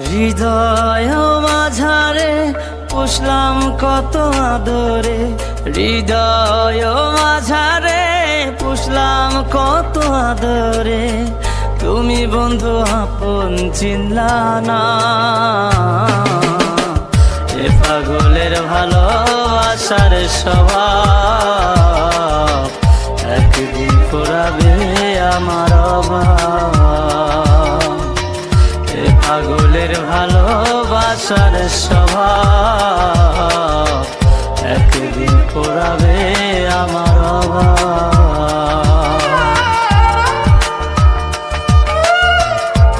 হৃদয় মাঝারে পুষলাম কত আদরে, হৃদয় মাঝারে পুষলাম কত আদরে, তুমি বন্ধু আপন চিনলা না। এ পাগলের ভালোবাসার স্বভাব একদিন ফুরাবে আমার অভাব। এ পাগলের ভালোবাসার স্বভাব একদিন ফুরাবে